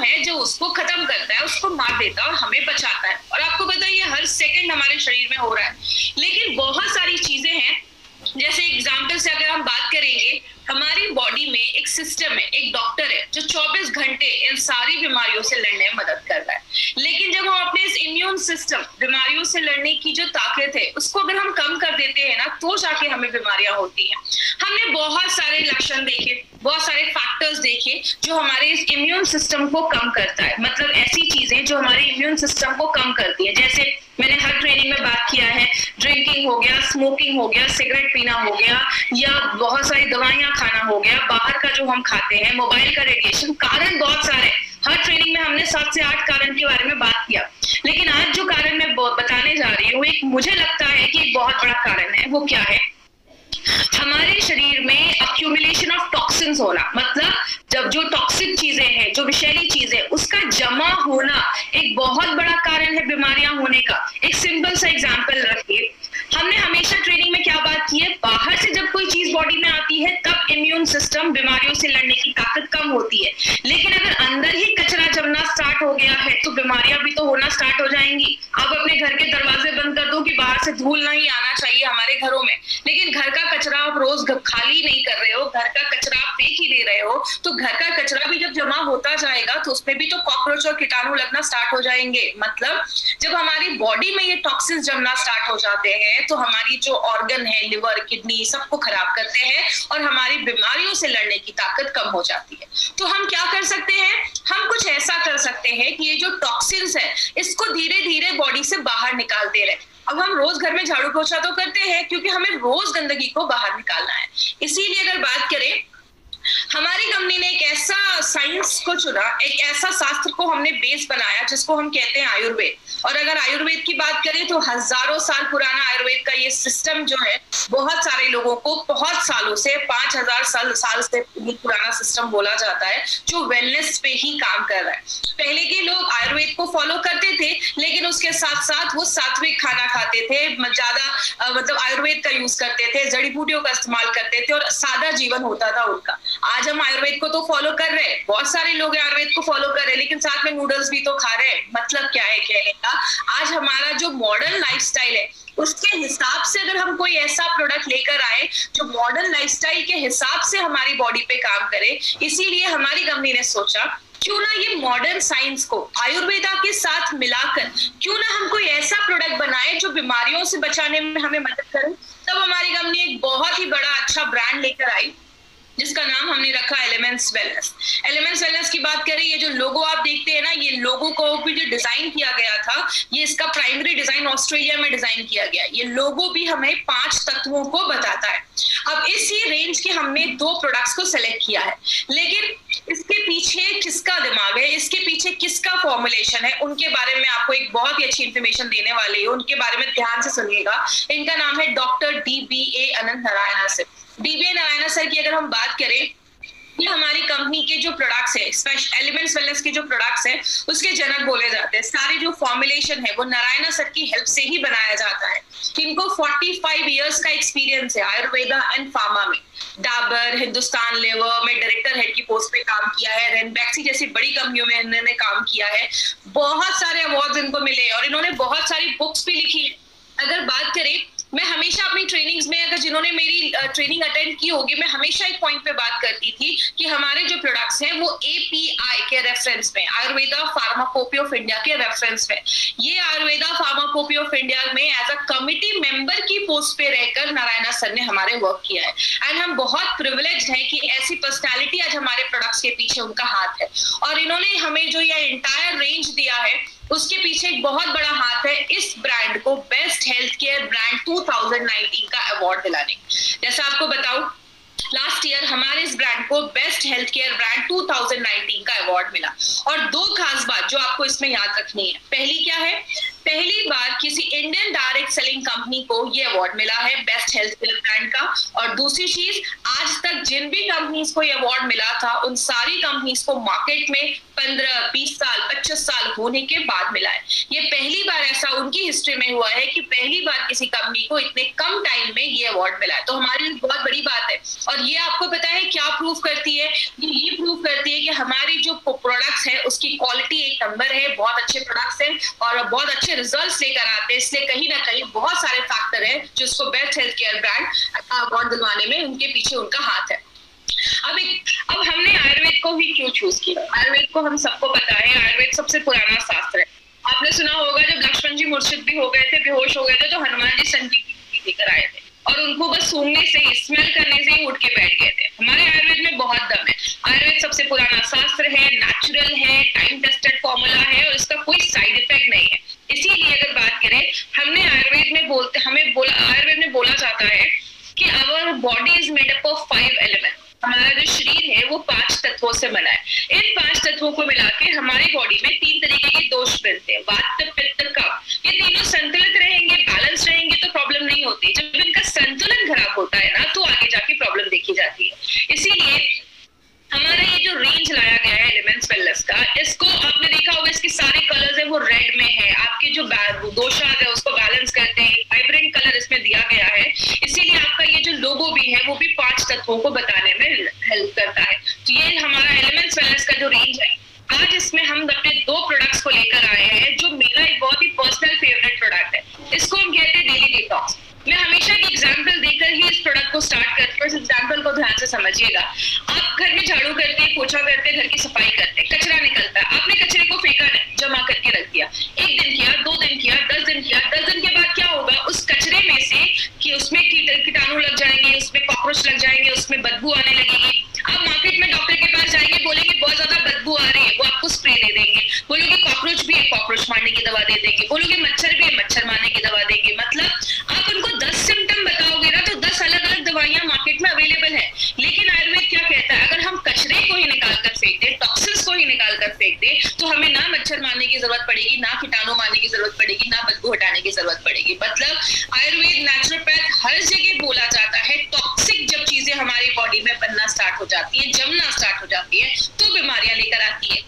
है जो उसको खत्म करता है, उसको मार देता है और हमें बचाता है। और आपको पता है ये हर सेकंड हमारे शरीर में हो रहा है। लेकिन बहुत सारी चीजें हैं, जैसे एग्जाम्पल से अगर हम बात करेंगे, हमारी बॉडी में एक सिस्टम है, एक डॉक्टर है जो 24 घंटे इन सारी बीमारियों से लड़ने में मदद करता है। लेकिन जब हम अपने इस इम्यून सिस्टम, बीमारियों से लड़ने की जो ताकत है, उसको अगर हम कम कर देते हैं ना, तो जाके हमें बीमारियां होती हैं। हमने बहुत सारे लक्षण देखे, बहुत सारे फैक्टर्स देखे जो हमारे इस इम्यून सिस्टम को कम करता है, मतलब ऐसी चीजें जो हमारे इम्यून सिस्टम को कम करती है। जैसे मैंने हर ट्रेनिंग में बात किया है, ड्रिंकिंग हो गया, स्मोकिंग हो गया, सिगरेट पीना हो गया, या बहुत सारी दवाइयां खाना हो गया, बाहर का जो हम खाते हैं, मोबाइल का रेडिएशन, कारण बहुत सारे। हर ट्रेनिंग में हमने 7 से 8 कारण के बारे में बात किया। लेकिन आज जो कारण मैं बताने जा रही हूँ, एक मुझे लगता है कि एक बहुत बड़ा कारण है। वो क्या है? हमारे शरीर में अक्यूमुलेशन ऑफ टॉक्सिन्स होना, मतलब जब जो टॉक्सिक चीजें हैं, जो विषैली चीजें, उसका जमा होना एक बहुत बड़ा कारण है बीमारियां होने का। एक सिंपल सा एग्जांपल रखिए, हमने हमेशा ट्रेनिंग में क्या बात की है, बाहर से जब कोई चीज बॉडी में आती है तब इम्यून सिस्टम बीमारियों से लड़ने की ताकत कम होती है। लेकिन अगर अंदर ही कचरा जमना स्टार्ट हो गया है तो बीमारियां भी तो होना स्टार्ट हो जाएंगी। आप अपने घर के दरवाजे बंद कर दो कि बाहर से धूल नहीं आना चाहिए हमारे घरों में, लेकिन घर का कचरा आप रोज खाली नहीं कर रहे हो, घर का कचरा आप फेंक ही दे रहे हो, तो घर का कचरा भी जब जमा होता जाएगा तो उसमें भी तो कॉकरोच और कीटाणु लगना स्टार्ट हो जाएंगे। मतलब जब हमारी बॉडी में ये टॉक्सिन्स जमना स्टार्ट हो जाते हैं तो हमारी जो ऑर्गन है, लिवर, किडनी, सबको खराब करते हैं और हमारी बीमारियों से लड़ने की ताकत कम हो जाती है। तो हम क्या कर सकते हैं? हम कुछ ऐसा कर सकते हैं कि ये जो टॉक्सिन्स है, इसको धीरे धीरे बॉडी से बाहर निकालते रहे। अब हम रोज घर में झाड़ू पोछा तो करते हैं क्योंकि हमें रोज गंदगी को बाहर निकालना है। इसीलिए अगर बात करें, हमारी कंपनी ने एक ऐसा साइंस को चुना, एक ऐसा शास्त्र को हमने बेस बनाया जिसको हम कहते हैं आयुर्वेद। और अगर आयुर्वेद की बात करें तो हजारों साल पुराना आयुर्वेद का ये सिस्टम जो है, बहुत सारे लोगों को बहुत सालों से, 5000 साल से पुराना सिस्टम बोला जाता है जो वेलनेस पे ही काम कर रहा है। पहले के लोग आयुर्वेद को फॉलो करते थे, लेकिन उसके साथ साथ वो सात्विक खाना खाते थे, ज्यादा मतलब आयुर्वेद का यूज करते थे, जड़ी बूटियों का इस्तेमाल करते थे और सादा जीवन होता था उनका। आज हम आयुर्वेद को तो फॉलो कर रहे हैं, बहुत सारे लोग आयुर्वेद को फॉलो कर रहे हैं, लेकिन साथ में नूडल्स भी तो खा रहे हैं। मतलब क्या है कहने का, आज हमारा जो मॉडर्न लाइफस्टाइल है उसके हिसाब से अगर हम कोई ऐसा प्रोडक्ट लेकर आए जो मॉडर्न लाइफस्टाइल के हिसाब से हमारी बॉडी पे काम करे, इसीलिए हमारी कंपनी ने सोचा क्यों ना ये मॉडर्न साइंस को आयुर्वेदा के साथ मिलाकर क्यों ना हम कोई ऐसा प्रोडक्ट बनाए जो बीमारियों से बचाने में हमें मदद करे। तब हमारी कंपनी एक बहुत ही बड़ा अच्छा ब्रांड लेकर आई जिसका नाम हमने रखा एलिमेंट्स वेलनेस। एलिमेंट्स वेलनेस की बात करें, ये जो लोगो आप देखते हैं ना, ये लोगो को भी जो डिजाइन किया गया था, ये इसका प्राइमरी डिजाइन ऑस्ट्रेलिया में डिजाइन किया गया। ये लोगो भी हमें 5 तत्वों को बताता है। अब इसी रेंज के हमने 2 प्रोडक्ट्स को सेलेक्ट किया है, लेकिन इसके पीछे किसका दिमाग है, इसके पीछे किसका फॉर्मुलेशन है, उनके बारे में आपको एक बहुत ही अच्छी इंफॉर्मेशन देने वाली हूँ। उनके बारे में ध्यान से सुनिएगा। इनका नाम है doctor DBA Anant Narayan sir. DBA Narayan sir की अगर हम बात करें, ये हमारी कंपनी के जो प्रोडक्ट्स है, स्पेशल एलिमेंट्स वेलनेस के जो प्रोडक्ट्स हैं, उसके जनक बोले जाते हैं। सारे जो फॉर्मुलेशन है वो नारायण सर की हेल्प से ही बनाया जाता है। इनको 45 इयर्स का एक्सपीरियंस है आयुर्वेदा एंड फार्मा में। डाबर, हिंदुस्तान लेवर में डायरेक्टर हेड की पोस्ट पे काम किया है, रेनबैक्सी जैसी बड़ी कंपनियों में इन्होंने काम किया है, बहुत सारे अवार्ड्स इनको मिले और इन्होंने बहुत सारी बुक्स भी लिखी है। अगर बात करें, मैं हमेशा अपनी ट्रेनिंग्स में, अगर जिन्होंने मेरी ट्रेनिंग अटेंड की होगी, मैं हमेशा एक पॉइंट पे बात करती थी कि हमारे जो प्रोडक्ट्स हैं वो API के रेफरेंस में, आयुर्वेदा फार्माकोपी ऑफ इंडिया के रेफरेंस में, ये आयुर्वेदा फार्माकोपी ऑफ इंडिया में एज अ कमिटी मेंबर की पोस्ट पे रहकर नारायण सर ने हमारे वर्क किया है। एंड हम बहुत प्रिविलेज्ड हैं कि ऐसी पर्सनैलिटी आज हमारे प्रोडक्ट्स के पीछे उनका हाथ है। और इन्होंने हमें जो ये इंटायर रेंज दिया है उसके पीछे एक बहुत बड़ा हाथ है इस ब्रांड को बेस्ट हेल्थ केयर ब्रांड 2019 का अवार्ड दिलाने। जैसा आपको बताऊं, लास्ट ईयर हमारे इस ब्रांड को बेस्ट हेल्थ केयर ब्रांड 2019 का अवार्ड मिला। और 2 खास बात जो आपको इसमें याद रखनी है, पहली क्या है, पहली बार किसी इंडियन डायरेक्ट सेलिंग कंपनी को ये अवार्ड मिला है बेस्ट हेल्थ केयर ब्रांड का। और दूसरी चीज, आज तक जिन भी कंपनीज को ये अवार्ड मिला था उन सारी कंपनीज को मार्केट में 15, 20 साल, 25 साल होने के बाद मिला है। ये पहली बार ऐसा उनकी हिस्ट्री में हुआ है कि पहली बार किसी कंपनी को इतने कम टाइम में ये अवार्ड मिला है। तो हमारे लिए बहुत बड़ी बात है। और ये आपको पता है क्या प्रूव करती है? ये प्रूव करती है कि हमारी जो प्रोडक्ट्स है उसकी क्वालिटी एक नंबर है, बहुत अच्छे प्रोडक्ट्स हैं और बहुत अच्छे रिजल्ट्स लेकर आते हैं। इसलिए कहीं ना कहीं बहुत सारे फैक्टर हैं जिसको best health care brand award दिलवाने में उनके पीछे उनका हाथ है। अब हमने आयुर्वेद को ही क्यों चूज किया? आयुर्वेद को हम सबको पता है, आयुर्वेद सबसे पुराना शास्त्र है। आपने सुना होगा जब लक्ष्मण जी मूर्छित भी हो गए थे, बेहोश हो गए थे, तो हनुमान जी संजीवनी लेकर आए थे और उनको बस सूंघने से ही, स्मेल करने से ही उठ के बैठ गए थे। हमारे आयुर्वेद में बहुत दम है। आयुर्वेद सबसे पुराना शास्त्र है, नेचुरल है, टाइम टेस्टेड फॉर्मूला है और इसका कोई साइड इफेक्ट नहीं है। इसीलिए अगर बात करें, हमने आयुर्वेद में आयुर्वेद में बोला जाता है कि our body is made up of 5 element. हमारा जो शरीर है वो 5 तत्वों से बना है। इन 5 तत्वों को मिला के हमारी बॉडी में 3 तरीके के दोष मिलते हैं, वात, पित्त, कफ। ये तीनों संतुलित रहेंगे, बैलेंस रहेंगे तो प्रॉब्लम नहीं होती। जब इनका संतुलन खराब होता है ना, तो आगे जाके प्रॉब्लम देखी जाती है। इसीलिए हमारा ये जो रेंज लाया गया है एलिमेंट्स वेलनेस का, इसको आपने देखा होगा, इसके सारे कलर्स है वो रेड में है। आपके जो दोषाज है उसको बैलेंस करते हैं, वाइब्रेंट कलर इसमें दिया गया है। इसीलिए आपका ये जो लोगो भी है वो भी 5 तत्वों को बताने में हेल्प करता है। तो ये हमारा एलिमेंट्स वेलनेस का जो रेंज है, आज इसमें हम अपने 2 प्रोडक्ट्स को लेकर आए हैं जो मेरा एक बहुत ही पर्सनल फेवरेट प्रोडक्ट है। इसको हम कहते हैं डेली डिटॉक्स। मैं हमेशा एक एग्जांपल देकर ही इस प्रोडक्ट को स्टार्ट करती हूँ। इस एग्जांपल को ध्यान से समझिएगा। आप घर में झाड़ू करते, पोछा करते, घर की सफाई करते, कचरा निकलता है, आपने कचरे को फेंका नहीं, जमा करके रख दिया। 1 दिन किया, 2 दिन किया, 10 दिन किया। 10 दिन के बाद क्या होगा? उस कचरे में से कि उसमें कीटाणु लग जाएंगे, उसमें कॉकरोच लग जाएंगे, उसमें बदबू आने लगेगी। आप मार्केट में डॉक्टर के पास जाएंगे, बोलेंगे बहुत ज्यादा बदबू आ रही है, वो आपको स्प्रे दे देंगे। बोलोगे कॉकरोच भी है, कॉकरोच मारने की दवा दे देंगे। बोलोगे मच्छर भी है, मच्छर मारने की दवा देंगे। मतलब आप उनको 10 सिम्टम बताओगे ना, तो 10 अलग अलग दवाइयां मार्केट में अवेलेबल है। लेकिन आयुर्वेद क्या कहता है? अगर हम कचरे को ही निकाल कर फेंक दे, टॉक्सिन्स को ही निकाल कर फेंक दे, तो हमें ना मच्छर मारने की जरूरत पड़ेगी, ना कीटाणु मारने की जरूरत पड़ेगी, ना बदबू हटाने की जरूरत पड़ेगी। मतलब आयुर्वेद, नेचुरोपैथ, हर जगह बोला जाता है टॉक्सिक जब चीजें हमारी बॉडी में बनना स्टार्ट हो जाती है, जमना स्टार्ट हो जाती है, तो बीमारियां लेकर आती है।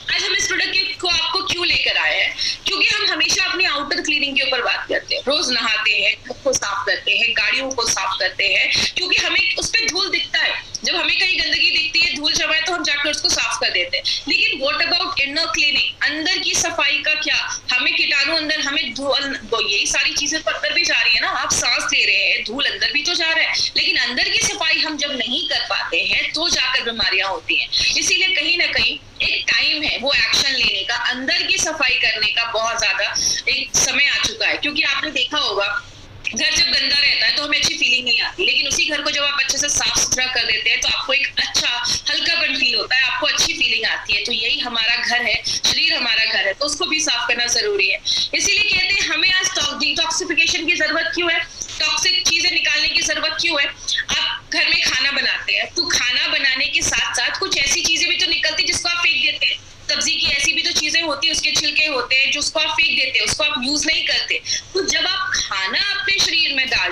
आज हम इस प्रोडक्ट को आपको क्यों लेकर आए हैं? क्योंकि हम हमेशा अपनी आउटर क्लीनिंग के ऊपर बात करते हैं। रोज नहाते हैं, घर को साफ करते हैं, गाड़ियों को साफ करते हैं, क्योंकि हमें उस पर धूल दिखता है। जब हमें कहीं गंदगी दिखती है, धूल जमा है, तो हम जाकर उसको साफ कर देते हैं। लेकिन व्हाट अबाउट इनर क्लीनिंग? अंदर की सफाई का क्या? हमें कीटाणु अंदर, हमें धूल, यही सारी चीजें तो अंदर भी जा रही है ना। आप सांस ले रहे हैं, धूल अंदर भी तो जा रहा है। लेकिन अंदर की सफाई हम जब नहीं कर पाते हैं, तो जाकर बीमारियां होती हैं। इसीलिए कहीं ना कहीं एक टाइम है वो एक्शन लेने का, अंदर की सफाई करने का बहुत ज्यादा एक समय आ चुका है। क्योंकि आपने देखा होगा, घर जब गंदा रहता है तो हमें अच्छी फीलिंग नहीं आती, लेकिन उसी घर को जब आप अच्छे से साफ सुथरा कर देते हैं तो आपको एक अच्छा हल्कापन फील होता है, आपको अच्छी फीलिंग आती है। तो यही हमारा घर है, शरीर हमारा घर है, तो उसको भी साफ करना जरूरी है। इसीलिए कहते हैं हमें आज डिटॉक्सिफिकेशन की जरूरत क्यों है, टॉक्सिक चीजें निकालने की जरूरत क्यों है। आप घर में खाना बनाते हैं, तो खाना बनाने के साथ साथ कुछ ऐसी चीजें भी तो निकलती जिसको आप फेंक देते हैं। सब्जी की ऐसी भी तो चीजें होती है, उसके छिलके होते हैं जो उसको आप फेंक देते हैं, उसको आप यूज नहीं करते। तो जब आप खाना अपने शरीर में डाल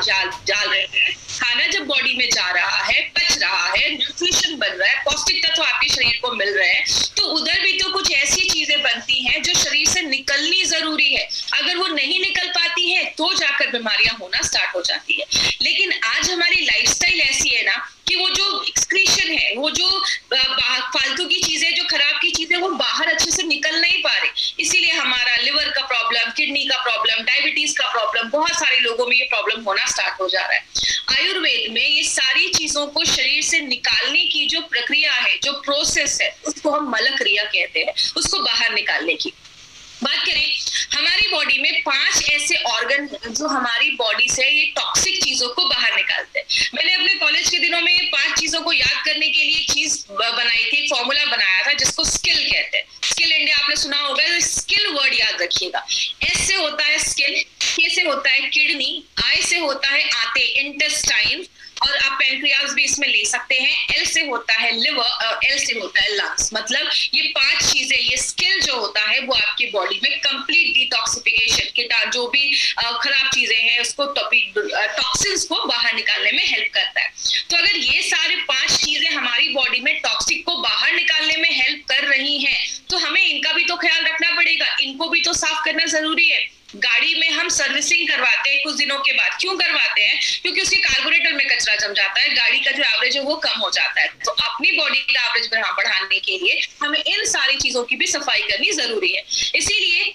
रहे हैं, खाना जब बॉडी में जा रहा है, पच रहा है, न्यूट्रिशन बन रहा है, पौष्टिक तत्व आपके शरीर को मिल रहे हैं, तो उधर भी तो कुछ ऐसी चीजें बनती हैं जो शरीर से निकलनी जरूरी है। अगर वो नहीं निकल पाती है तो जाकर बीमारियां होना स्टार्ट हो जाती है। लेकिन आज हमारी लाइफस्टाइल ऐसी है ना कि वो जो एक्सक्रीशन है, वो जो फालतू की चीजें, जो खराब की चीजें, वो बाहर अच्छे से निकल नहीं पा रही। इसीलिए हमारा लिवर का प्रॉब्लम, किडनी का प्रॉब्लम, डायबिटीज का प्रॉब्लम, बहुत सारे लोगों में ये प्रॉब्लम होना स्टार्ट हो जा रहा है। आयुर्वेद में ये सारी चीजों को शरीर से निकालने की जो प्रक्रिया है, जो प्रोसेस है, उसको हम मल क्रिया कहते हैं, उसको बाहर निकालने की बात करें। हमारी बॉडी में 5 ऐसे ऑर्गन हैं जो हमारी बॉडी से ये टॉक्सिक चीजों को बाहर निकालते हैं। मैंने अपने कॉलेज के दिनों में ये 5 चीजों को याद करने के लिए एक चीज बनाई थी, एक फॉर्मूला बनाया था जिसको स्किल कहते हैं। स्किल इंडिया आपने सुना होगा, स्किल वर्ड याद रखिएगा। एस से होता है स्किन, के से होता है किडनी, आई से होता है आते, इंटेस्टाइन, और आप पेनक्रियाज भी इसमें ले सकते हैं। एल से होता है लिवर और एल से होता है लंग्स। मतलब ये 5 चीजें, ये स्किल जो होता है वो आपकी बॉडी में कंप्लीट डिटॉक्सिफिकेशन के जो भी खराब चीजें हैं उसको, टॉक्सिन्स को बाहर निकालने में हेल्प करता है। तो अगर ये सारे 5 चीजें हमारी बॉडी में टॉक्सिक को बाहर निकालने में हेल्प कर रही हैं, तो हमें इनका भी तो ख्याल रखना पड़ेगा, इनको भी तो साफ करना जरूरी है। गाड़ी में हम सर्विसिंग करवाते हैं कुछ दिनों के बाद। क्यों करवाते हैं? क्योंकि उसके कार्बोरेटर में कचरा जम जाता है, गाड़ी का जो एवरेज है वो कम हो जाता है। तो अपनी बॉडी का एवरेज बढ़ाने के लिए हमें इन सारी चीजों की भी सफाई करनी जरूरी है। इसीलिए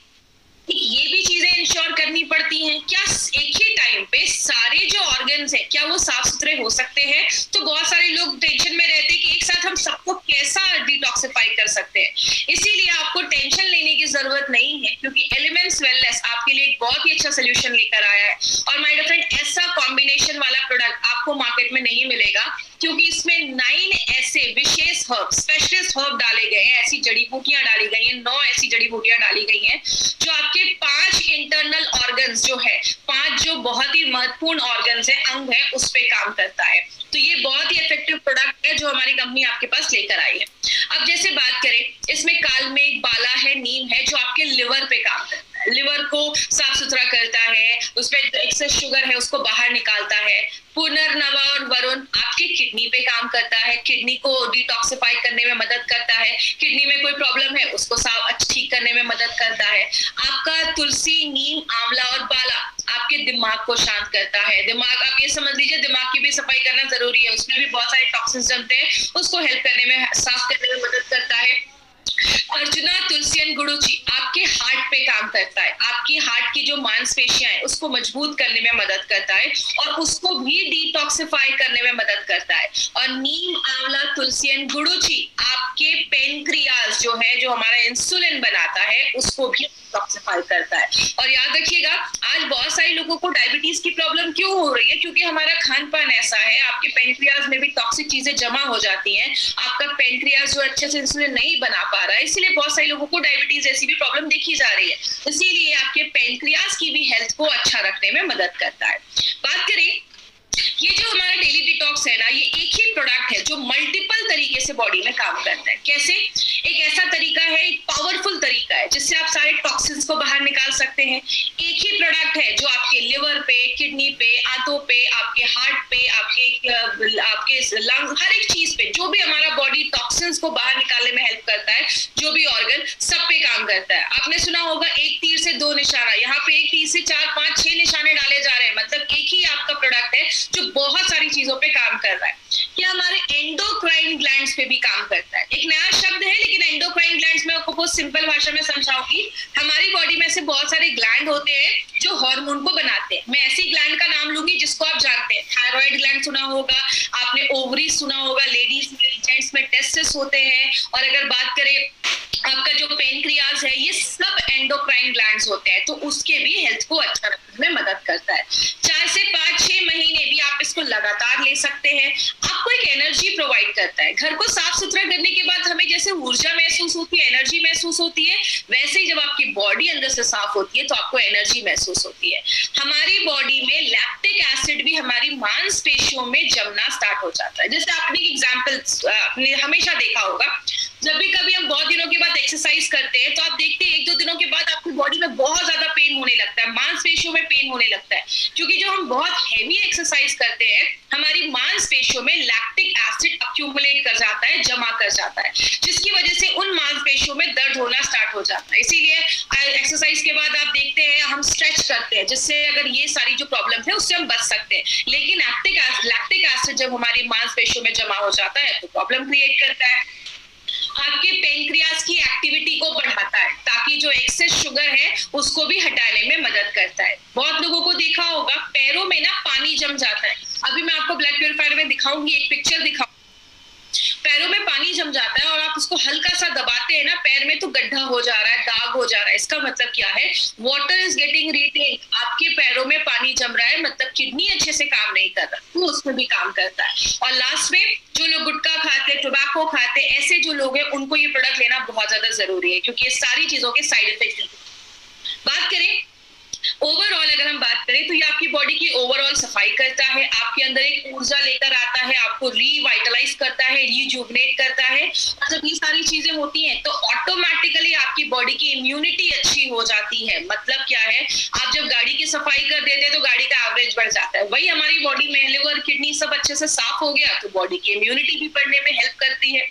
ये भी चीजें इंश्योर करनी पड़ती हैं। क्या एक ही टाइम पे सारे जो ऑर्गन्स हैं क्या वो साफ सुथरे हो सकते हैं? तो बहुत सारे लोग टेंशन में रहते हैं कि एक साथ हम सबको कैसा डिटॉक्सिफाई कर सकते हैं। इसीलिए आपको टेंशन लेने की जरूरत नहीं है, क्योंकि एलिमेंट्स वेलनेस आपके लिए एक बहुत ही अच्छा सोल्यूशन लेकर आया है। और माय डियर फ्रेंड, ऐसा कॉम्बिनेशन वाला प्रोडक्ट आपको मार्केट में नहीं मिलेगा, क्योंकि इसमें 9 ऐसे विशेष हर्ब, स्पेशलिस्ट हर्ब डाले गए हैं, ऐसी जड़ी बूटियां डाली गई हैं, 9 ऐसी जड़ी बूटियां डाली गई हैं जो आपके 5 इंटरनल ऑर्गन्स जो है, 5 जो बहुत ही महत्वपूर्ण ऑर्गन्स है, अंग है, उस पे काम करता है। तो ये बहुत ही इफेक्टिव प्रोडक्ट है जो हमारी कंपनी आपके पास लेकर आई है। अब जैसे बात करें, इसमें कालमेघ, बाला है, नीम है, जो आपके लिवर पे काम करता है, लिवर को साफ सुथरा करता है, उसमें एक्सेस शुगर है उसको बाहर निकालता है। पुनर्नवा और वरुण आपके किडनी पे काम करता है, किडनी को डिटॉक्सिफाई करने में मदद करता है, किडनी में कोई प्रॉब्लम है उसको साफ ठीक करने में मदद करता है। आपका तुलसी, नीम, आंवला और बाला आपके दिमाग को शांत करता है। दिमाग, आप ये समझ लीजिए, दिमाग की भी सफाई करना जरूरी है, उसमें भी बहुत सारे टॉक्सिन्स जमते हैं, उसको हेल्प करने में, साफ करने में मदद करता है। अर्जुना, तुलसी एंड गुड़ुचि आपके हार्ट पे काम करता है, आपकी हार्ट की जो मांसपेशियां हैं उसको मजबूत करने में मदद करता है और उसको भी डिटॉक्सिफाई करने में मदद करता है। और नीम, आंवला, तुलसी एंड गुड़ुचि आपके पेनक्रियाज जो है, जो हमारा इंसुलिन बनाता है, उसको भी डिटॉक्सिफाई करता है। और याद रखिएगा, आज बहुत सारे लोगों को डायबिटीज की प्रॉब्लम क्यों हो रही है? क्योंकि हमारा खान पान ऐसा है, आपके पेनक्रियाज में भी टॉक्सिक चीजें जमा हो जाती हैं, आपका पेनक्रियाज जो अच्छे से इंसुलिन नहीं बना पा रहा है, इसीलिए बहुत सारे लोगों को डायबिटीज जैसी भी प्रॉब्लम देखी जा रही है। इसीलिए आपके पेनक्रियाज की भी हेल्थ को अच्छा रखने में मदद करता है। बात करें, ये जो हमारा डेली डिटॉक्स है ना, ये एक ही प्रोडक्ट है जो मल्टीपल तरीके से बॉडी में काम करता है। कैसे? एक ऐसा तरीका है, एक पावरफुल तरीका है जिससे आप सारे टॉक्सिन्स को बाहर निकाल सकते हैं। एक ही प्रोडक्ट है जो आपके लिवर पे, किडनी पे, आंतों पे, आपके हार्ट पे, आपके लंग, हर एक चीज पे, जो भी हमारा बॉडी टॉक्सिन्स को बाहर निकालने में हेल्प करता है, जो भी ऑर्गन, सब पे काम करता है। आपने सुना होगा, एक तीर से 2 निशाना, यहाँ पे एक तीर से 4, 5, 6 निशाने डाले जा रहे हैं। मतलब एक ही आपका प्रोडक्ट है जो बहुत सारी चीजों पे काम कर रहा है। क्या हमारे एंडोक्राइन ग्लैंड्स पे भी काम करता है? एक नया शब्द है, लेकिन एंडोक्राइन ग्लैंड्स में आपको बहुत सिंपल भाषा में समझाऊंगी। हमारी बॉडी में से बहुत सारे ग्लैंड होते हैं जो हार्मोन को बनाते हैं। मैं ऐसी ग्लैंड का नाम लूंगी जिसको आप जानते हैं। थायराइड ग्लैंड सुना होगा आपने, ओवरी सुना होगा, लेडीज में, जेंट्स में टेस्टिस होते हैं। और अगर बात करें आपका जो पेनक्रियाज है, ये सब एंडोक्राइन ग्लैंड्स होते हैं, तो उसके भी हेल्थ को अच्छा रखने में मदद करता है। 4 से 5-6 महीने भी आप इसको लगातार ले सकते हैं। आपको एक एनर्जी प्रोवाइड करता है। घर को साफ सुथरा करने के बाद हमें जैसे ऊर्जा महसूस होती है, एनर्जी महसूस होती है, वैसे ही जब आपकी बॉडी अंदर से साफ होती है तो आपको एनर्जी महसूस होती है। हमारी बॉडी में लैक्टिक एसिड भी हमारी मांसपेशियों में जमना स्टार्ट हो जाता है। जैसे आपने एग्जाम्पल आपने हमेशा देखा होगा, जब भी कभी हम बहुत दिनों के बाद एक्सरसाइज करते हैं तो आप देखते हैं 1-2 दिनों के बाद आपकी बॉडी में बहुत ज्यादा पेन होने लगता है, मांसपेशियों में पेन होने लगता है, क्योंकि जो हम बहुत हैवी एक्सरसाइज करते हैं, हमारी मांसपेशियों में लैक्टिक एसिड अक्यूमुलेट कर जाता है, जमा कर जाता है, जिसकी वजह से उन मांसपेशियों में दर्द होना स्टार्ट हो जाता है। इसीलिए एक्सरसाइज के बाद आप देखते हैं हम स्ट्रेच करते हैं, जिससे अगर ये सारी जो प्रॉब्लम है उससे हम बच सकते हैं। लेकिन लैक्टिक एसिड जब हमारी मांसपेशियों में जमा हो जाता है तो प्रॉब्लम क्रिएट करता है। आपके पेनक्रियाज की एक्टिविटी को बढ़ाता है, ताकि जो एक्सेस शुगर है उसको भी हटाने में मदद करता है। बहुत लोगों को देखा होगा पैरों में ना पानी जम जाता है। अभी मैं आपको ब्लड प्यूरिफायर में दिखाऊंगी, एक पिक्चर दिखाऊंगी, पैरों में पानी जम जाता है और आप उसको हल्का सा दबाते हैं ना, पैर में तो गड्ढा हो जा रहा है, दाग हो जा रहा है। इसका मतलब क्या है? Water is getting retain. आपके पैरों में पानी जम रहा है, मतलब किडनी अच्छे से काम नहीं कर रहा, तो उसमें भी काम करता है। और लास्ट में जो लोग गुटखा खाते, टोबैको खाते, ऐसे जो लोग हैं उनको ये प्रोडक्ट लेना बहुत ज्यादा जरूरी है, क्योंकि ये सारी चीजों के साइड इफेक्ट हैं। बात करें ओवरऑल, अगर हम बात करें तो ये आपकी बॉडी की ओवरऑल सफाई करता है, आपके अंदर एक ऊर्जा लेकर आता है, आपको रिवाइटलाइज करता है, रिजुवनेट करता है। और जब ये सारी चीजें होती हैं तो ऑटोमेटिकली आपकी बॉडी की इम्यूनिटी अच्छी हो जाती है। मतलब क्या है? आप जब गाड़ी की सफाई कर देते हैं तो गाड़ी का एवरेज बढ़ जाता है। वही हमारी बॉडी में लिवर, किडनी सब अच्छे से साफ हो गया तो बॉडी की इम्यूनिटी भी बढ़ने में हेल्प करती है।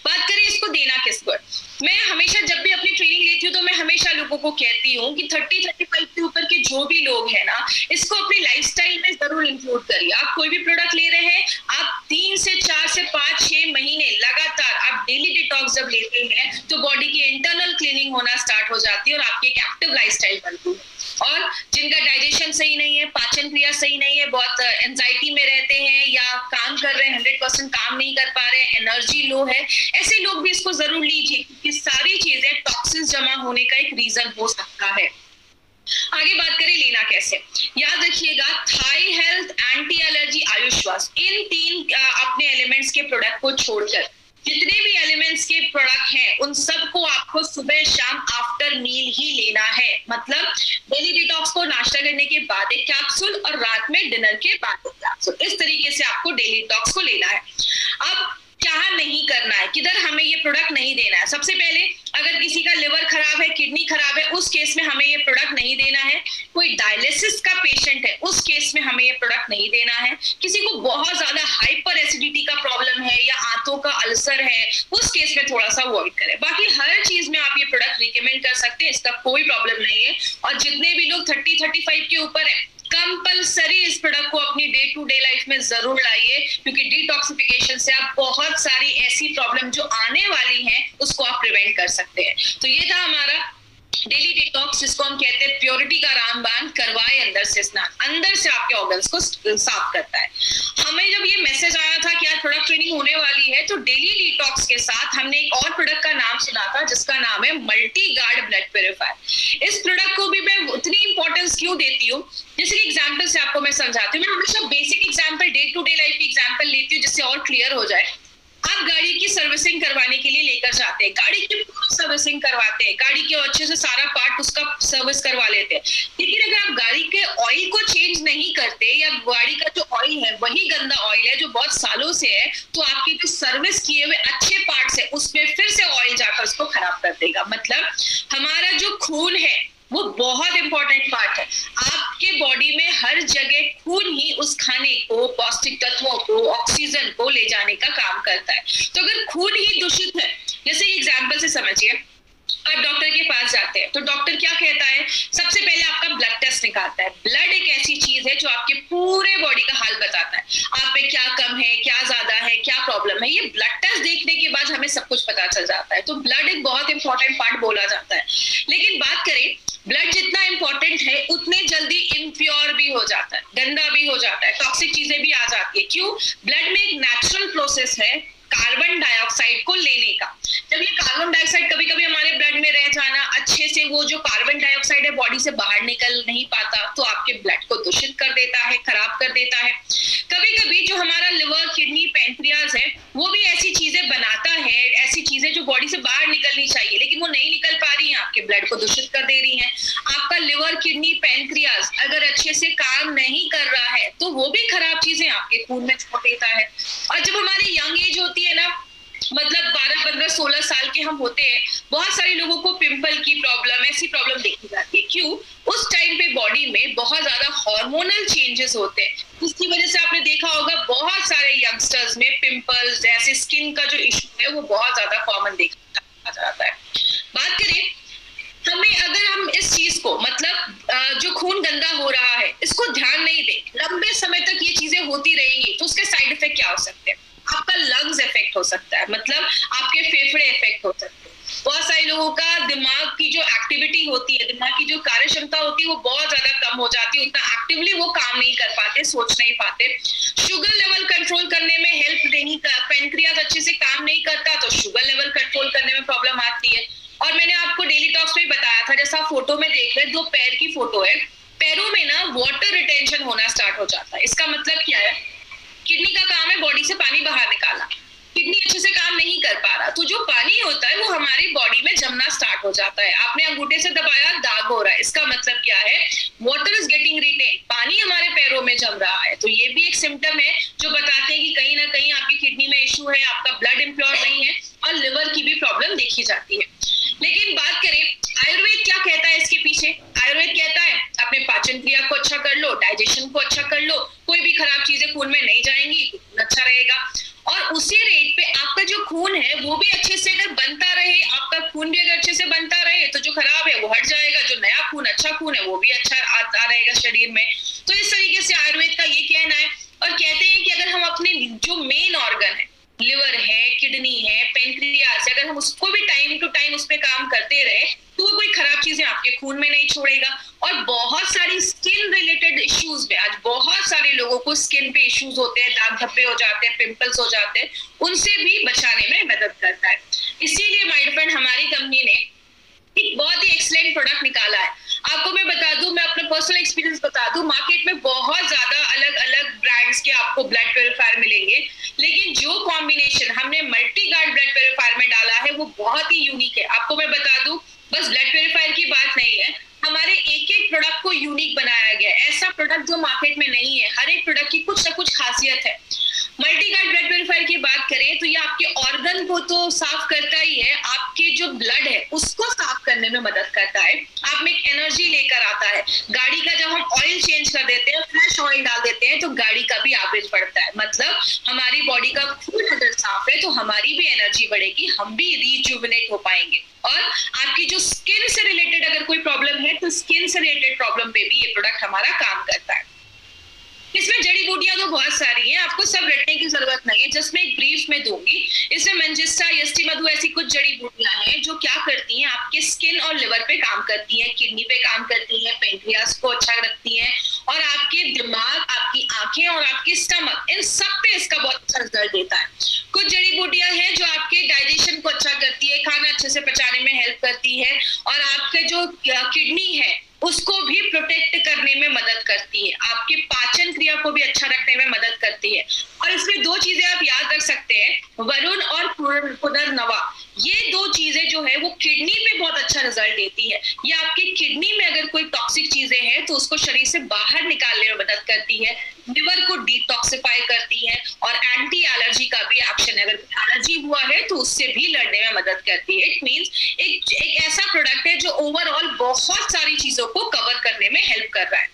बात करें इसको देना किसको, मैं हमेशा जब भी अपनी ट्रेनिंग लेती हूँ तो मैं हमेशा लोगों को कहती हूँ कि 30-35 के ऊपर के जो भी लोग हैं ना, इसको अपनी लाइफस्टाइल में जरूर इंक्लूड करिए। आप कोई भी प्रोडक्ट ले रहे हैं, आप 3 से 4 से 5-6 महीने लगातार आप डेली डिटॉक्स जब लेते हैं तो बॉडी की इंटरनल क्लीनिंग होना स्टार्ट हो जाती है और आपकी एक एक्टिव लाइफस्टाइल बनती है। और जिनका डाइजेशन सही नहीं है, पाचन क्रिया सही नहीं है, बहुत एंजाइटी में रहते हैं या काम कर रहे हैं 100% काम नहीं कर पा रहे हैं, एनर्जी लो है, ऐसे लोग भी इसको जरूर लीजिए, क्योंकि सारी चीजें टॉक्सिन्स जमा होने का एक रीजन हो सकता है। आगे बात करें लेना कैसे, याद रखिएगा थाई हेल्थ, एंटी एलर्जी, आयुश्वास, इन 3 अपने एलिमेंट्स के प्रोडक्ट को छोड़कर जितने भी एलिमेंट्स के प्रोडक्ट हैं उन सबको आपको सुबह शाम आफ्टर मील ही लेना है। मतलब डेली डिटॉक्स को नाश्ता करने के बाद एक कैप्सूल और रात में डिनर के बाद एक कैप्सूल, इस तरीके से आपको डेली डिटॉक्स को लेना है। अब क्या नहीं करना है, किधर हमें ये प्रोडक्ट नहीं देना है। सबसे पहले अगर किसी का लिवर खराब है, किडनी खराब है, उस केस में हमें ये प्रोडक्ट नहीं देना है। कोई डायलिसिस का पेशेंट है, उस केस में हमें ये प्रोडक्ट नहीं देना है। किसी को बहुत ज्यादा हाइपर एसिडिटी का प्रॉब्लम है या आंतों का अल्सर है, उस केस में थोड़ा सा अवॉइड करें। बाकी हर चीज में आप ये प्रोडक्ट रिकमेंड कर सकते हैं, इसका कोई प्रॉब्लम नहीं है। और जितने भी लोग 30-35 के ऊपर है, कंपलसरी इस प्रोडक्ट को अपनी डे टू डे लाइफ में जरूर लाइए, क्योंकि डिटॉक्सिफिकेशन से आप बहुत सारी ऐसी प्रॉब्लम जो आने वाली हैं उसको आप प्रिवेंट कर सकते हैं। तो ये था हमारा डेली डिटॉक्स, जिसको हम कहते हैं प्योरिटी का रामबाण, करवाए अंदर से स्नान, अंदर से आपके ऑर्गन्स को साफ करता है। हमें जब ये मैसेज आया था कि आज प्रोडक्ट ट्रेनिंग होने वाली है, तो डेली डिटॉक्स के साथ हमने एक और प्रोडक्ट का नाम सुना था जिसका नाम है मल्टी गार्ड ब्लड प्यूरिफायर। इस प्रोडक्ट को भी मैं उतनी इंपॉर्टेंस क्यों देती हूँ, जैसे कि एग्जाम्पल से आपको मैं समझाती हूँ। मैं हमेशा basic example, day to day life की एग्जाम्पल लेती हूँ जिससे और क्लियर हो जाए। आप गाड़ी की सर्विसिंग करवाने के लिए लेकर जाते हैं, गाड़ी की पूरी सर्विसिंग करवाते हैं, गाड़ी के अच्छे से सारा पार्ट उसका सर्विस करवा लेते हैं, लेकिन अगर आप गाड़ी के ऑयल को चेंज नहीं करते या गाड़ी का जो ऑयल है वही गंदा ऑयल है जो बहुत सालों से है, तो आपकी जो सर्विस किए हुए अच्छे पार्ट्स है उसमें फिर से ऑयल जाकर उसको खराब कर देगा। मतलब हमारा जो खून है वो बहुत इंपॉर्टेंट पार्ट है। आपके बॉडी में हर जगह खून ही उस खाने को, पौष्टिक तत्वों को, ऑक्सीजन को ले जाने का काम करता है। तो अगर खून ही दूषित है, जैसे एग्जांपल से समझिए, आप डॉक्टर के पास जाते हैं तो डॉक्टर क्या कहता है, सबसे पहले आपका ब्लड टेस्ट निकालता है। ब्लड एक ऐसी चीज है जो आपके पूरे बॉडी का हाल बताता है, आप पे क्या कम है, क्या ज्यादा है, क्या प्रॉब्लम है। ये ब्लड टेस्ट देखने के बाद हमें सब कुछ पता चल जाता है। तो ब्लड एक बहुत इंपॉर्टेंट पार्ट बोला जाता है। लेकिन बात करें, ब्लड जितना इंपॉर्टेंट है उतने जल्दी इम्प्योर भी हो जाता है, गंदा भी हो जाता है, टॉक्सिक चीजें भी आ जाती है। क्यों? ब्लड में एक नेचुरल प्रोसेस है कार्बन डाइऑक्साइड को लेने का। जब ये कार्बन डाइऑक्साइड कभी कभी हमारे ब्लड में रह जाना, अच्छे से वो जो कार्बन डाइऑक्साइड है बॉडी से बाहर निकल नहीं पाता, तो आपके ब्लड को दूषित कर देता है, खराब कर देता है। कभी कभी जो हमारा लिवर, किडनी, पैंक्रियाज है वो भी ऐसी चीजें बनाता है, ऐसी चीजें जो बॉडी से बाहर निकलनी चाहिए लेकिन वो नहीं निकल पा रही है, आपके ब्लड को दूषित कर दे रही है। आपका लिवर, किडनी, पैंक्रियाज अगर अच्छे से काम नहीं कर रहा है तो वो भी खराब चीजें आपके खून में छोड़ देता है। और जब हमारी यंग एज होती है ना, मतलब 12, 15, 16 साल के हम होते हैं, बहुत सारे लोगों को पिंपल की प्रॉब्लम, ऐसी प्रॉब्लम देखी जाती है। क्यों? उस टाइम पे बॉडी में बहुत ज्यादा हार्मोनल चेंजेस होते हैं, जिसकी वजह से आपने देखा होगा बहुत सारे यंगस्टर्स में पिंपल्स जैसे स्किन का जो इशू है वो बहुत ज्यादा कॉमन देखा जाता है। बात करें हमें, अगर हम इस चीज को, मतलब जो खून गंदा हो रहा है इसको ध्यान नहीं दे, लंबे समय तक ये चीजें होती रहेंगी, तो उसके साइड इफेक्ट क्या हो सकते हैं? आपका लंग्स इफेक्ट हो सकता है, मतलब आपके फेफड़े इफेक्ट हो सकते हैं। बहुत सारे लोगों का दिमाग की जो एक्टिविटी होती है, दिमाग की जो कार्य क्षमता होती है वो बहुत ज्यादा कम हो जाती है, उतना एक्टिवली वो काम नहीं कर पाते, सोच नहीं पाते। शुगर लेवल कंट्रोल करने में हेल्प नहीं, पैंक्रियाज अच्छे से काम नहीं करता तो शुगर लेवल कंट्रोल करने में प्रॉब्लम आती है। और मैंने आपको डेली टॉक्स में बताया था, जैसा फोटो में देख रहे हैं, 2 पैर की फोटो है, पैरों में ना वाटर रिटेंशन होना स्टार्ट हो जाता है। इसका मतलब क्या है? किडनी का काम है बॉडी से पानी बाहर निकालना, किडनी अच्छे से काम नहीं कर पा रहा, तो जो पानी होता है वो हमारी बॉडी में जमना स्टार्ट हो जाता है। आपने अंगूठे से दबाया, दाग हो रहा है, इसका मतलब क्या है? वाटर इज गेटिंग रिटेन, पानी हमारे पैरों में जम रहा है। तो ये भी एक सिम्टम है जो बताते हैं कि कहीं ना कहीं आपकी किडनी में इशू है, आपका ब्लड इम्प्योर नहीं है, और लिवर की भी प्रॉब्लम देखी जाती है। लेकिन बात करें आयुर्वेद क्या कहता है इसके पीछे? आयुर्वेद कहता है अपने पाचन क्रिया को अच्छा कर लो, डाइजेशन को अच्छा कर लो, कोई भी खराब चीजें खून में नहीं जाएंगी, अच्छा रहेगा। और उसी रेट पे आपका जो खून है वो भी अच्छे से अगर बनता रहे, आपका खून भी अगर अच्छे से बनता रहे तो जो खराब है वो हट जाएगा, जो नया खून अच्छा खून है वो भी अच्छा आता रहेगा शरीर में। तो इस तरीके से आयुर्वेद का ये कहना है। और कहते हैं कि अगर हम अपने जो मेन ऑर्गन है, लिवर है, किडनी है, पेनक्रियास है, अगर हम उसको भी टाइम टू टाइम उस पे काम करते रहे तो वो कोई खराब चीजें आपके खून में नहीं छोड़ेगा। और बहुत सारी स्किन रिलेटेड इश्यूज में, आज बहुत सारे लोगों को स्किन पे इश्यूज होते हैं, दाग धब्बे हो जाते हैं, पिंपल्स हो जाते हैं, उनसे भी बचाने में मदद करता है। इसीलिए माय फ्रेंड हमारी कंपनी ने एक बहुत ही एक्सीलेंट प्रोडक्ट निकाला है। आपको मैं बता दूं, मैं अपना पर्सनल एक्सपीरियंस बता दूं, मार्केट में बहुत ज्यादा अलग अलग ब्रांड्स के आपको ब्लड प्यूरिफायर मिलेंगे, लेकिन जो कॉम्बिनेशन हमने मल्टी गार्ड ब्लड प्यूरिफायर में डाला है वो बहुत ही यूनिक है। आपको मैं बता दूं, बस ब्लड प्यूरिफायर की बात नहीं है, हमारे एक एक प्रोडक्ट को यूनिक बनाया गया है। ऐसा प्रोडक्ट जो मार्केट में नहीं है, हर एक प्रोडक्ट की कुछ ना कुछ खासियत है। मल्टी गार्ड ब्लड प्यूरिफायर की बात करें तो ये आपके ऑर्गन को तो साफ करता ही है, आपके जो ब्लड है उसको साफ करने में मदद करता है, आप में एक एनर्जी लेकर आता है। गाड़ी का जब हम ऑयल चेंज कर देते हैं, फ्रेश ऑयल डाल देते हैं, तो गाड़ी का भी एवरेज बढ़ता है। मतलब हमारी बॉडी का खून अगर साफ है तो हमारी भी एनर्जी बढ़ेगी, हम भी रिजुविनेट हो पाएंगे। और आपकी जो स्किन से रिलेटेड अगर कोई प्रॉब्लम है तो स्किन से रिलेटेड प्रॉब्लम पे भी ये प्रोडक्ट हमारा काम करता है। इसमें जड़ी बूटियां तो बहुत सारी हैं, आपको सब रटने की जरूरत नहीं है, जस्ट मैं एक ब्रीफ में दूंगी। इसमें मंजिस्टा, यष्टि मधु ऐसी कुछ जड़ी बूटियां हैं जो क्या करती हैं, आपके स्किन और लिवर पे काम करती हैं, किडनी पे काम करती हैं, पेनक्रियास को अच्छा रखती हैं, और आपके दिमाग, आपकी आंखें और आपके स्टमक, इन सब पे इसका बहुत अच्छा रिजल्ट देता है। कुछ जड़ी बूटियां हैं जो आपके डाइजेशन को अच्छा करती है, खाना अच्छे से पचाने में हेल्प करती है, और आपके जो किडनी है उसको भी प्रोटेक्ट करने में मदद करती है, आपके पाचन क्रिया को भी अच्छा रखने में मदद करती है। और इसमें दो चीजें आप याद रख सकते हैं, वरुण और पुनर्नवा, ये दो चीजें जो है वो किडनी पे बहुत अच्छा रिजल्ट देती है। ये आपके किडनी में अगर कोई टॉक्सिक चीजें हैं तो उसको शरीर से बाहर निकालने में मदद करती है, लिवर को डिटॉक्सिफाई करती है, और एंटी एलर्जी का भी एक्शन है, अगर एलर्जी हुआ है तो उससे भी लड़ने में मदद करती है। इट मींस एक ऐसा प्रोडक्ट है जो ओवरऑल बहुत सारी चीजों को कवर करने में हेल्प कर रहा है।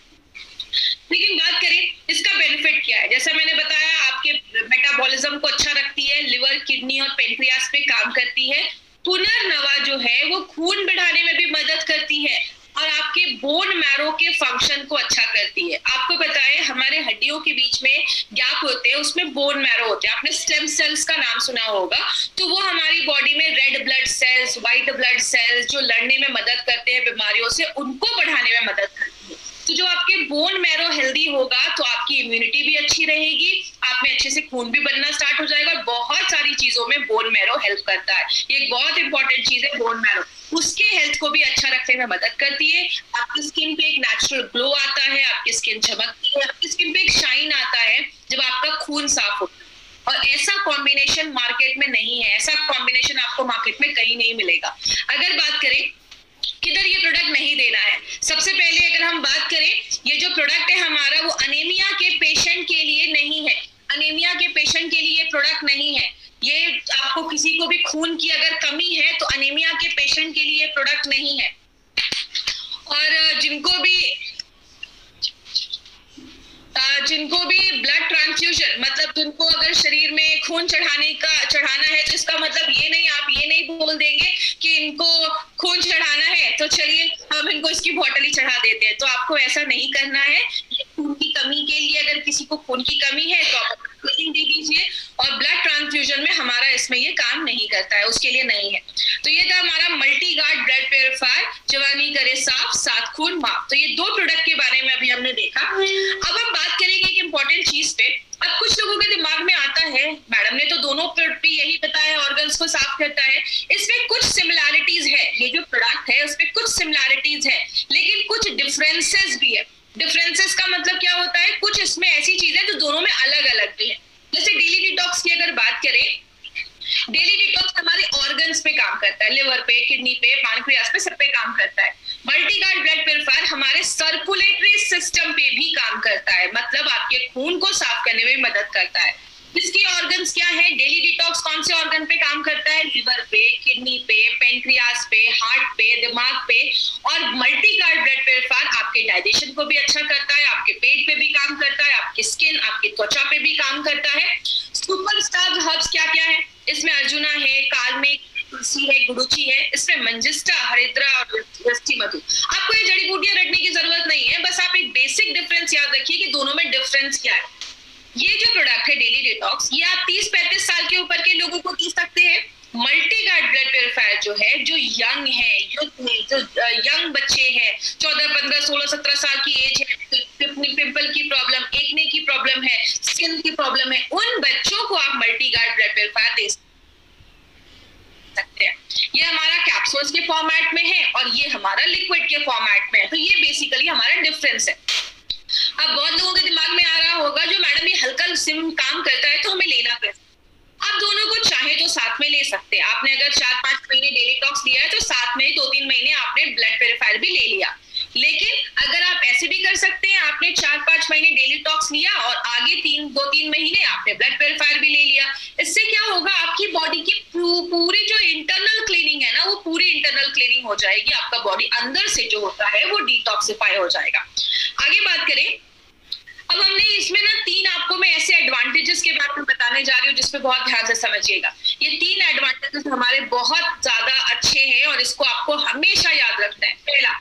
लेकिन बात करें इसका बेनिफिट क्या है, जैसा मैंने बताया आपके मेटाबॉलिज्म को अच्छा रखती है, लिवर, किडनी और पेनक्रियास पे काम करती है। पुनर्नवा जो है वो खून बढ़ाने में भी मदद करती है और आपके बोन मैरो के फंक्शन को अच्छा करती है। आपको पता है हमारे हड्डियों के बीच में गैप होते हैं, उसमें बोन मैरो होते हैं, आपने स्टेम सेल्स का नाम सुना होगा। तो वो हमारी बॉडी में red blood cells, white blood cells जो लड़ने में मदद करते हैं बीमारियों से, उनको बढ़ाने में मदद करती है। तो जो आपके बोन मैरो हेल्दी होगा तो आपकी इम्यूनिटी भी अच्छी रहेगी, आप में अच्छे से खून भी बनना स्टार्ट हो जाएगा, और बहुत सारी चीजों में बोन मैरो हेल्प करता है। ये एक बहुत इंपॉर्टेंट चीज है बोन मैरो, उसके हेल्थ को भी अच्छा रखने में मदद करती है। आपकी स्किन पे एक नेचुरल ग्लो आता है, आपकी स्किन चमकती है, आपकी स्किन पे एक शाइन आता है जब आपका खून साफ होता है। और ऐसा कॉम्बिनेशन मार्केट में नहीं है, ऐसा कॉम्बिनेशन आपको मार्केट में कहीं नहीं मिलेगा। अगर बात करें किधर ये प्रोडक्ट नहीं देना है, सबसे पहले अगर हम बात करें, ये जो प्रोडक्ट है हमारा वो अनीमिया के पेशेंट के लिए नहीं है, अनीमिया के पेशेंट के लिए ये प्रोडक्ट नहीं है। ये आपको किसी को भी खून की अगर कमी है तो अनीमिया के पेशेंट के लिए प्रोडक्ट नहीं है। और जिनको भी ब्लड ट्रांसफ्यूजन, मतलब जिनको अगर शरीर में खून चढ़ाना है, तो इसका मतलब ये नहीं, आप ये नहीं बोल देंगे कि इनको खून चढ़ाना है तो चलिए हम इनको इसकी बोतल ही चढ़ा देते हैं, तो आपको ऐसा नहीं करना है। खून की कमी के लिए अगर किसी को खून की कमी है तो आप दे दीजिए, और ब्लड ट्रांसफ्यूजन में हमारा इसमें ये काम नहीं करता है, उसके लिए नहीं है। तो ये था हमारा मल्टी गार्ड ब्लड प्यूरिफायर, जवानी करे साफ, साथ खून माफ। तो ये दो प्रोडक्ट के बारे में अभी हमने देखा। अब हम बात करेंगे एक इंपॉर्टेंट चीज पे। अब कुछ लोगों के दिमाग में आता है, मैडम ने तो दोनों पे यही बताया, ऑर्गन्स को साफ करता है, इसमें कुछ सिमिलैरिटीज है, ये जो प्रोडक्ट है उसमें कुछ सिमिलैरिटीज है लेकिन कुछ डिफरेंसेस भी है। डिफरेंसेस का मतलब क्या होता है, कुछ इसमें ऐसी चीजें जो दोनों में अलग अलग भी है। जैसे डेली डिटॉक्स की अगर बात करें, डेली डिटॉक्स हमारे ऑर्गन्स पे काम करता है, लिवर पे, किडनी पे, पैनक्रियास पे, सब पे काम करता है। मल्टी गार्ड ब्लड प्यूरिफायर हमारे सर्कुलेटरी सिस्टम पे भी काम करता है, मतलब आपके खून को साफ करने में मदद करता है। इसकी ऑर्गन्स क्या है, डेली डिटॉक्स कौन से ऑर्गन पे काम करता है, लिवर पे, किडनी पे, पेनक्रियास पे, हार्ट पे, दिमाग पे। और मल्टी गार्ड ब्लड प्यूरिफायर आपके डाइजेशन को भी अच्छा करता है, आपके पेट पे भी काम करता है, आपकी स्किन, आपकी त्वचा पे भी काम करता है। सुपरस्टार हर्ब्स क्या क्या है? इसमें अर्जुना है, कालमेघ, तुलसी है, गुडुचि है, इसमें मंजिष्ठा, हरिद्रा और यष्टि मधु। आपको ये जड़ी बूटियां रटने की जरूरत नहीं है, बस आप एक बेसिक डिफरेंस याद रखिए कि दोनों में डिफरेंस क्या है। ये जो प्रोडक्ट है डेली डिटॉक्स, ये आप 30-35 साल के ऊपर के लोगों को पी सकते हैं। मल्टी गार्ड ब्लड प्योरीफायर जो है, जो यंग है, जो यंग बच्चे हैं, 14, 15, 16, 17 साल की एज है, पिंपल की प्रॉब्लम, एक्ने की प्रॉब्लम है, स्किन की प्रॉब्लम है, उन बच्चों को आप मल्टी गार्ड ब्लड प्योरीफायर दे सकते हैं। ये हमारा कैप्सूल्स के फॉर्मेट में है और ये हमारा लिक्विड के फॉर्मेट में है। तो ये बेसिकली हमारा डिफरेंस है। अब बहुत लोगों के दिमाग में आ रहा होगा, जो मैडम ये हल्का सिम काम करता है तो हमें लेना कैसे? आप दोनों को चाहे तो साथ में ले सकते हैं। आपने अगर 4-5 महीने डेली टॉक्स लिया है तो साथ में 2-3 महीने आपने ब्लड प्योरीफायर भी ले लिया। लेकिन अगर आप ऐसे भी कर सकते हैं, आपने 4-5 महीने डेली टॉक्स लिया और आगे 2-3 महीने आपने ब्लड प्योरीफायर भी ले लिया। इससे क्या होगा, आपकी बॉडी की पूरी जो इंटरनल क्लीनिंग है ना, वो पूरी इंटरनल क्लीनिंग हो जाएगी। आपका बॉडी अंदर से जो होता है वो डिटॉक्सिफाई हो जाएगा। आगे बात करें, अब हमने इसमें ना 3 आपको मैं ऐसे एडवांटेजेस के बारे में बताने जा रही हूँ जिसपे बहुत ध्यान से समझिएगा। ये 3 एडवांटेजेस हमारे बहुत ज्यादा अच्छे हैं और इसको आपको हमेशा याद रखना है। पहला,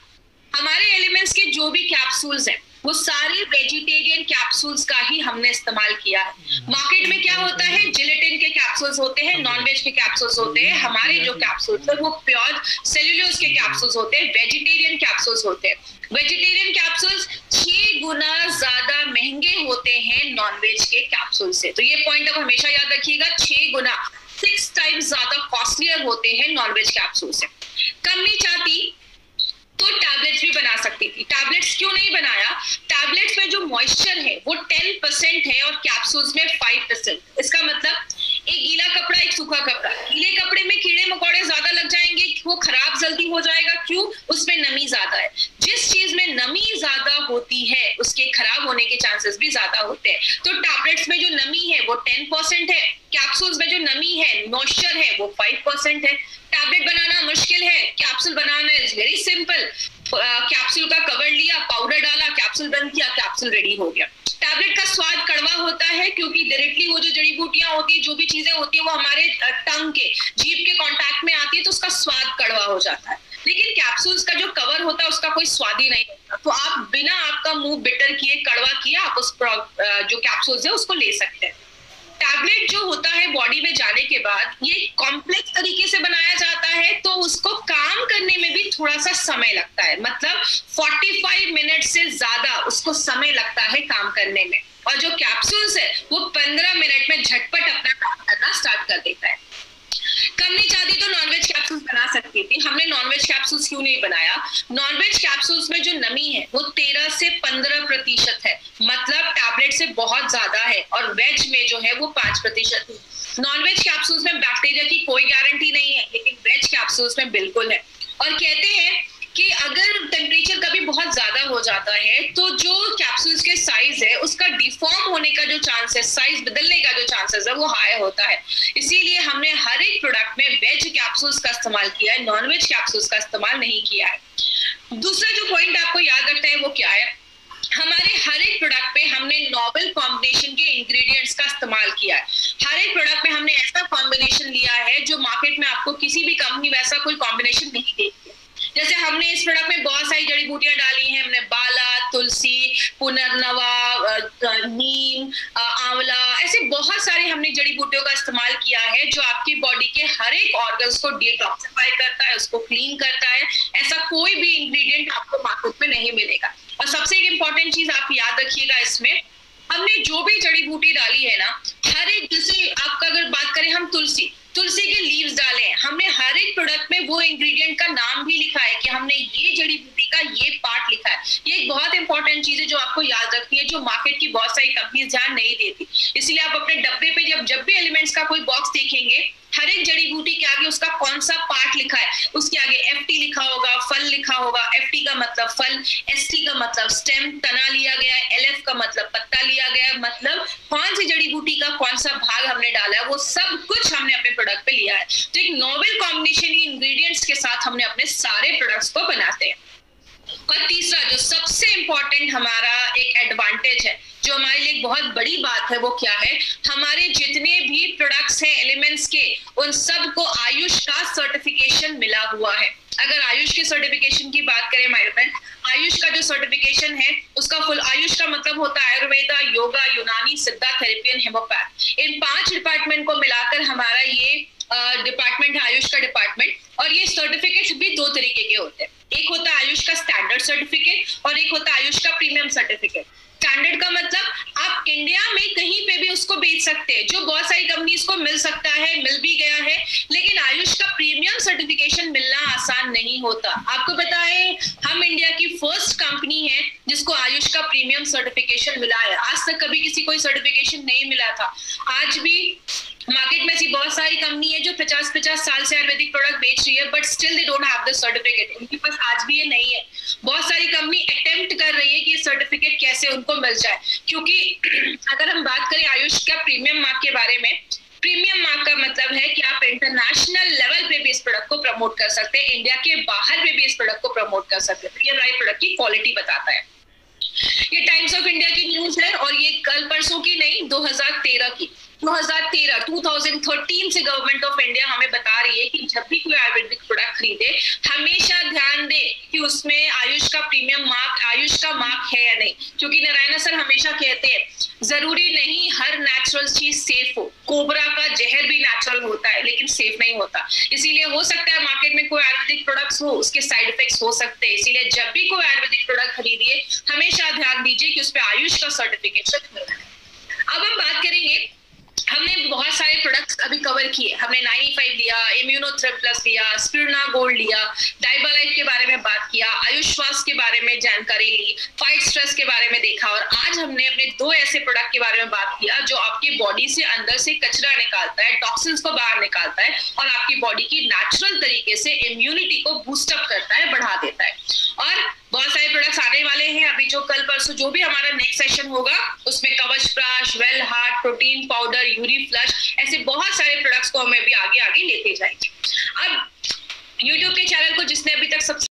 हमारे एलिमेंट्स के जो भी कैप्सूल्स हैं वो सारे वेजिटेरियन कैप्सूल्स का ही हमने इस्तेमाल किया है। मार्केट में क्या होता है, जिलेटिन के कैप्सूल्स होते हैं, नॉनवेज के कैप्सूल्स होते हैं। हमारे जो कैप्सूल्स है वो प्योर सेल्यूलोज के कैप्सूल्स होते हैं, वेजिटेरियन कैप्सूल्स होते हैं। वेजिटेरियन कैप्सूल्स 6 गुना ज्यादा महंगे होते हैं नॉनवेज के कैप्सूल से। तो ये पॉइंट अब हमेशा याद रखिएगा, 6 गुना 6 टाइम्स ज्यादा कॉस्टलियर होते हैं नॉनवेज कैप्सूल से। कंपनी चाहती तो टैबलेट्स भी बना सकती थी। टैबलेट्स क्यों नहीं बनाया? टैबलेट्स में जो मॉइस्चर है वो 10% है और कैप्सूल्स में 5%। इसका मतलब एक गीला कपड़ा, एक सूखा कपड़ा, गीले कपड़े में कीड़े मकोड़े ज्यादा लग जाएंगे, वो खराब जल्दी हो जाएगा। क्यों? उसमें नमी ज्यादा है। जिस चीज में नमी ज्यादा होती है उसके खराब होने के चांसेस भी ज्यादा होते हैं। तो टैबलेट्स में जो नमी है वो 10% है, कैप्सूल्स में जो नमी है, मॉइस्चर है, वो 5% है। टैबलेट बनाना मुश्किल है, capsule banana is very simple. Capsule का कवर लिया, पाउडर डाला, कैप्सूल बंद किया, कैप्सूल रेडी हो गया। टैबलेट का स्वाद कड़वा होता है क्योंकि डायरेक्टली वो जो जड़ी बूटियां होती है, जो भी चीजें होती है, वो हमारे टंग के, जीभ के कांटेक्ट में आती है तो उसका स्वाद कड़वा हो जाता है। लेकिन कैप्सूल्स का जो कवर होता है उसका कोई स्वाद ही नहीं होता। तो आप बिना आपका मुंह बिटर किए, कड़वा किए, आप उस जो कैप्सूल्स है उसको ले सकते हैं। टैबलेट जो होता है बॉडी में जाने के बाद ये कॉम्प्लेक्स तरीके से बनाया जाता है तो उसको काम करने में भी थोड़ा सा समय लगता है। मतलब 45 मिनट से ज्यादा उसको समय लगता है काम करने में, और जो कैप्सूल्स है वो 15 मिनट में झटपट अपना काम करना स्टार्ट कर देता है। कंपनी चाहती तो नॉनवेज कैप्सूल्स बना सकती थी। हमने नॉनवेज कैप्सूल्स क्यों नहीं बनाया? नॉनवेज कैप्सूल्स में जो नमी है वो 13 से 15% है, मतलब टैबलेट से बहुत ज्यादा है, और वेज में जो है वो 5% है। नॉनवेज कैप्सूल्स में बैक्टीरिया की कोई गारंटी नहीं है, लेकिन वेज कैप्सूल्स में बिल्कुल है। और कहते हैं कि अगर टेम्परेचर कभी बहुत ज्यादा हो जाता है तो जो कैप्सूल्स के साइज है उसका डिफॉर्म होने का जो चांस है, साइज बदलने का जो चांसेस है वो हाई होता है। इसीलिए हमने हर एक प्रोडक्ट में वेज कैप्सूल्स का इस्तेमाल किया है, नॉनवेज कैप्सूल्स का इस्तेमाल नहीं किया है। दूसरा जो पॉइंट आपको याद रखना है वो क्या है, हमारे हर एक प्रोडक्ट पे हमने नॉवेल कॉम्बिनेशन के इंग्रेडिएंट्स का इस्तेमाल किया है। हर एक प्रोडक्ट में हमने ऐसा कॉम्बिनेशन लिया है जो मार्केट में आपको किसी भी कंपनी वैसा कोई कॉम्बिनेशन नहीं देती। जैसे हमने इस प्रोडक्ट में बहुत सारी जड़ी बूटियां डाली हैं। हमने बाला, तुलसी, पुनर्नवा, नीम, आंवला, ऐसे बहुत सारे हमने जड़ी बूटियों का इस्तेमाल किया है जो आपकी बॉडी के हर एक ऑर्गन्स को डिटॉक्सिफाई करता है, उसको क्लीन करता है। ऐसा कोई भी इंग्रेडिएंट आपको मार्केट में नहीं मिलेगा। और सबसे एक इम्पॉर्टेंट चीज आप याद रखिएगा, इसमें हमने जो भी जड़ी बूटी डाली है ना, हर एक, जैसे आपका अगर बात करें हम तुलसी के लीव्स डाले हैं, हमने हर एक प्रोडक्ट में वो इंग्रेडिएंट का नाम भी लिखा है कि हमने ये जड़ी बूटी का ये पार्ट लिखा है। ये एक बहुत इंपॉर्टेंट चीज है जो आपको याद रखनी है, जो मार्केट की बहुत सारी कंपनीज ध्यान नहीं देती। इसलिए आप अपने डब्बे पे जब भी एलिमेंट्स का कोई बॉक्स देखेंगे, हर एक जड़ी बूटी के आगे उसका कौन सा पार्ट लिखा है, उसके आगे FT लिखा होगा, फल लिखा होगा। FT का मतलब फल, ST का मतलब स्टेम, तना लिया गया है, LF का मतलब पत्ता लिया गया है, मतलब कौन सी जड़ी बूटी का कौन सा भाग हमने डाला है, वो सब कुछ हमने अपने प्रोडक्ट पे लिया है। तो एक नोवेल कॉम्बिनेशन की इंग्रेडिएंट्स के साथ हमने अपने सारे प्रोडक्ट्स को बनाते हैं। और तीसरा जो सबसे इंपॉर्टेंट हमारा एक एडवांटेज है जो जो हमारे लिए एक बहुत बड़ी बात है वो क्या है, हमारे जितने भी प्रोडक्ट्स हैं एलिमेंट्स के, उन सब को आयुष का सर्टिफिकेशन मिला हुआ है। अगर आयुष के सर्टिफिकेशन की बात करें माय फ्रेंड, आयुष का जो सर्टिफिकेशन है उसका फुल, आयुष का मतलब होता है आयुर्वेदा, योगा, यूनानी, सिद्धा, थेरेपी एंड हेमोपैथ। इन 5 डिपार्टमेंट को मिलाकर हमारा ये डिपार्टमेंट है आयुष का डिपार्टमेंट। और ये सर्टिफिकेट भी 2 तरीके के होते हैं, एक होता है आयुष का स्टैंडर्ड सर्टिफिकेट और एक होता है आयुष का प्रीमियम सर्टिफिकेट। स्टैंडर्ड का मतलब आप इंडिया में कहीं पे भी उसको बेच सकते हैं, जो बहुत सारी कंपनीज को मिल सकता है, मिल भी गया है, लेकिन आयुष का प्रीमियम सर्टिफिकेशन मिलना आसान नहीं होता। आपको पता है हम इंडिया की फर्स्ट कंपनी है जिसको आयुष का प्रीमियम सर्टिफिकेशन मिला है। आज तक कभी किसी को सर्टिफिकेशन नहीं मिला था। आज भी मार्केट में ऐसी बहुत सारी कंपनी है जो 50-50 साल से आयुर्वेदिक प्रोडक्ट बेच रही है, but still they don't have the certificate. उनके पास आज भी ये नहीं है। बहुत सारी कंपनी अटेम्प्ट कर रही है कि ये सर्टिफिकेट कैसे उनको मिल जाए, क्योंकि अगर हम बात करें आयुष का प्रीमियम मार्क के बारे में, प्रीमियम मार्क का मतलब है कि आप इंटरनेशनल लेवल पे भी इस प्रोडक्ट को प्रमोट कर सकते हैं, इंडिया के बाहर पे भी इस प्रोडक्ट को प्रमोट कर सकते हैं। ये हमारे प्रोडक्ट की क्वालिटी बताता है। ये टाइम्स ऑफ इंडिया की न्यूज है और ये कल परसों की नहीं, 2013 की। 2013 से गवर्नमेंट ऑफ इंडिया हमें बता रही है कि जब भी कोई आयुर्वेदिक प्रोडक्ट खरीदे हमेशा ध्यान दे कि उसमें आयुष का प्रीमियम मार्क, आयुष का मार्क है या नहीं। क्योंकि नारायण सर हमेशा कहते हैं जरूरी नहीं हर नेचुरल चीज सेफ हो। कोबरा का जहर भी नेचुरल होता है लेकिन सेफ नहीं होता। इसीलिए हो सकता है मार्केट में कोई आयुर्वेदिक प्रोडक्ट्स हो, उसके साइड इफेक्ट्स हो सकते हैं। इसीलिए जब भी कोई आयुर्वेदिक प्रोडक्ट खरीदिए हमेशा ध्यान दीजिए कि उस पर आयुष का सर्टिफिकेशन मिला है। अब हम बात करेंगे, हमने बहुत सारे प्रोडक्ट्स अभी कवर किए। हमने 95 लिया, इम्यूनोथ्रेप प्लस लिया, स्पिरुलिना गोल्ड लिया, डाइबालाइफ के बारे में बात किया, आयुष्वास के बारे में जानकारी ली, फाइट स्ट्रेस के बारे में देखा, और आज हमने अपने 2 ऐसे प्रोडक्ट के बारे में बात किया जो आपके बॉडी से अंदर से कचरा निकालता है, टॉक्सिन्स को बाहर निकालता है और आपकी बॉडी की नेचुरल तरीके से इम्यूनिटी को बूस्ट अप करता है, बढ़ा देता है। और बहुत सारे प्रोडक्ट्स आने वाले हैं अभी, जो कल परसों जो भी हमारा नेक्स्ट सेशन होगा उसमें Kavach Prash, Well Heart, protein powder, Uri Flush, ऐसे बहुत सारे प्रोडक्ट्स को हमें भी आगे आगे लेते जाएंगे। अब YouTube के चैनल को जिसने अभी तक